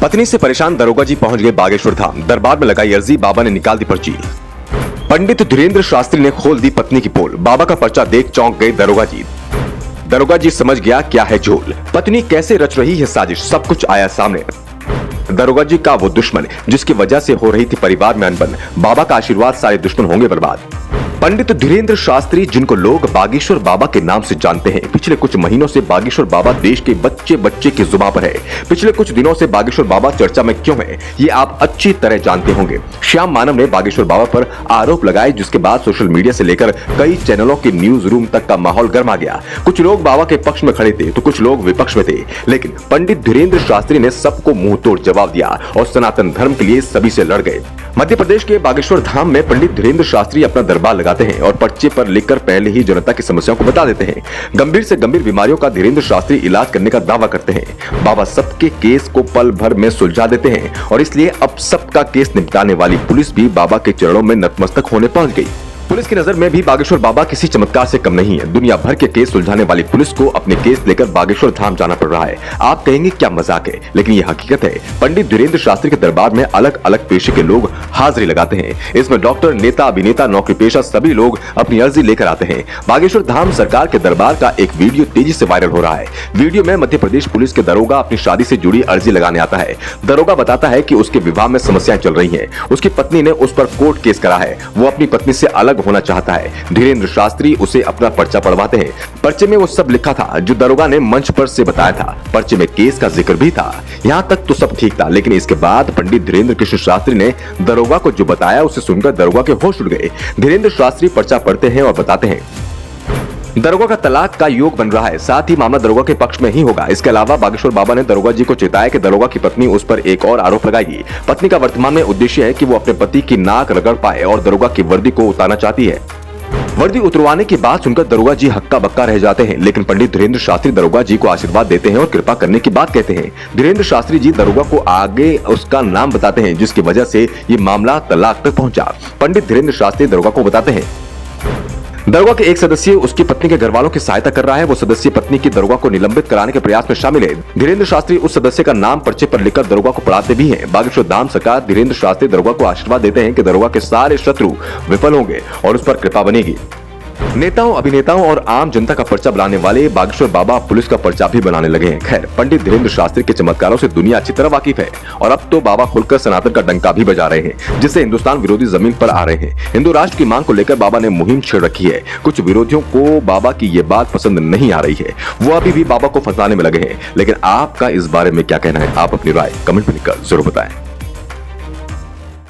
पत्नी से परेशान दरोगा जी पहुंच गए बागेश्वर धाम। दरबार में लगाई अर्जी, बाबा ने निकाल दी पर्ची। पंडित धीरेन्द्र शास्त्री ने खोल दी पत्नी की पोल। बाबा का पर्चा देख चौंक गए दरोगा जी। दरोगा जी समझ गया क्या है झोल, पत्नी कैसे रच रही है साजिश, सब कुछ आया सामने। दरोगा जी का वो दुश्मन जिसकी वजह से हो रही थी परिवार में अनबन, बाबा का आशीर्वाद सारे दुश्मन होंगे बर्बाद। पंडित धीरेन्द्र शास्त्री, जिनको लोग बागेश्वर बाबा के नाम से जानते हैं, पिछले कुछ महीनों से बागेश्वर बाबा देश के बच्चे बच्चे की जुबान पर है। पिछले कुछ दिनों से बागेश्वर बाबा चर्चा में क्यों है, ये आप अच्छी तरह जानते होंगे। श्याम मानव ने बागेश्वर बाबा पर आरोप लगाए, जिसके बाद सोशल मीडिया से लेकर कई चैनलों के न्यूज रूम तक का माहौल गर्मा गया। कुछ लोग बाबा के पक्ष में खड़े थे तो कुछ लोग विपक्ष में थे, लेकिन पंडित धीरेन्द्र शास्त्री ने सबको मुंह तोड़ जवाब दिया और सनातन धर्म के लिए सभी से लड़ गए। मध्य प्रदेश के बागेश्वर धाम में पंडित धीरेन्द्र शास्त्री अपना दरबार लगाते हैं और पर्चे पर लिखकर पहले ही जनता की समस्याओं को बता देते हैं। गंभीर से गंभीर बीमारियों का धीरेन्द्र शास्त्री इलाज करने का दावा करते हैं। बाबा सबके केस को पल भर में सुलझा देते हैं और इसलिए अब सबका केस निपटाने वाली पुलिस भी बाबा के चरणों में नतमस्तक होने पहुंच गई। पुलिस की नजर में भी बागेश्वर बाबा किसी चमत्कार से कम नहीं है। दुनिया भर के केस सुलझाने वाली पुलिस को अपने केस लेकर बागेश्वर धाम जाना पड़ रहा है। आप कहेंगे क्या मजाक है, लेकिन ये हकीकत है। पंडित धीरेन्द्र शास्त्री के दरबार में अलग अलग पेशे के लोग हाजिरी लगाते हैं। इसमें डॉक्टर, नेता, अभिनेता, नौकरी पेशा सभी लोग अपनी अर्जी लेकर आते हैं। बागेश्वर धाम सरकार के दरबार का एक वीडियो तेजी से वायरल हो रहा है। वीडियो में मध्य प्रदेश पुलिस के दरोगा अपनी शादी से जुड़ी अर्जी लगाने आता है। दरोगा बताता है कि उसके विवाह में समस्याएं चल रही है। उसकी पत्नी ने उस पर कोर्ट केस करा है, वो अपनी पत्नी से अलग होना चाहता है। धीरेन्द्र शास्त्री उसे अपना पर्चा पढ़वाते हैं। पर्चे में वो सब लिखा था जो दरोगा ने मंच पर से बताया था। पर्चे में केस का जिक्र भी था। यहाँ तक तो सब ठीक था, लेकिन इसके बाद पंडित धीरेन्द्र कृष्ण शास्त्री ने दरोगा को जो बताया उसे सुनकर दरोगा के होश उड़ गए। धीरेन्द्र शास्त्री पर्चा पढ़ते हैं और बताते हैं दरोगा का तलाक का योग बन रहा है, साथ ही मामला दरोगा के पक्ष में ही होगा। इसके अलावा बागेश्वर बाबा ने दरोगा जी को चेताया कि दरोगा की पत्नी उस पर एक और आरोप लगाएगी। पत्नी का वर्तमान में उद्देश्य है कि वो अपने पति की नाक रगड़ पाए और दरोगा की वर्दी को उतारना चाहती है। वर्दी उतरवाने की बात सुनकर दरोगा जी हक्का बक्का रह जाते हैं, लेकिन पंडित धीरेन्द्र शास्त्री दरोगा जी को आशीर्वाद देते हैं और कृपा करने की बात कहते हैं। धीरेन्द्र शास्त्री जी दरोगा को आगे उसका नाम बताते हैं, जिसकी वजह से ये मामला तलाक तक पहुंचा। पंडित धीरेन्द्र शास्त्री दरोगा को बताते हैं दरोगा के एक सदस्य उसकी पत्नी के घर वालों की सहायता कर रहा है। वो सदस्य पत्नी की दरोगा को निलंबित कराने के प्रयास में शामिल है। धीरेन्द्र शास्त्री उस सदस्य का नाम पर्चे पर लिखकर दरोगा को पढ़ाते भी हैं। बागेश्वर धाम सरकार धीरेन्द्र शास्त्री दरोगा को आशीर्वाद देते हैं कि दरोगा के सारे शत्रु विफल होंगे और उस पर कृपा बनेगी। नेताओं, अभिनेताओं और आम जनता का पर्चा बनाने वाले बागेश्वर बाबा पुलिस का पर्चा भी बनाने लगे हैं। खैर, पंडित धीरेन्द्र शास्त्री के चमत्कारों से दुनिया अच्छी तरह वाकिफ है और अब तो बाबा खुलकर सनातन का डंका भी बजा रहे हैं, जिससे हिंदुस्तान विरोधी जमीन पर आ रहे हैं। हिंदू राष्ट्र की मांग को लेकर बाबा ने मुहिम छेड़ रखी है। कुछ विरोधियों को बाबा की ये बात पसंद नहीं आ रही है, वो अभी भी बाबा को फंसाने में लगे हैं। लेकिन आपका इस बारे में क्या कहना है? आप अपनी राय कमेंट में लिखकर जरूर बताएं।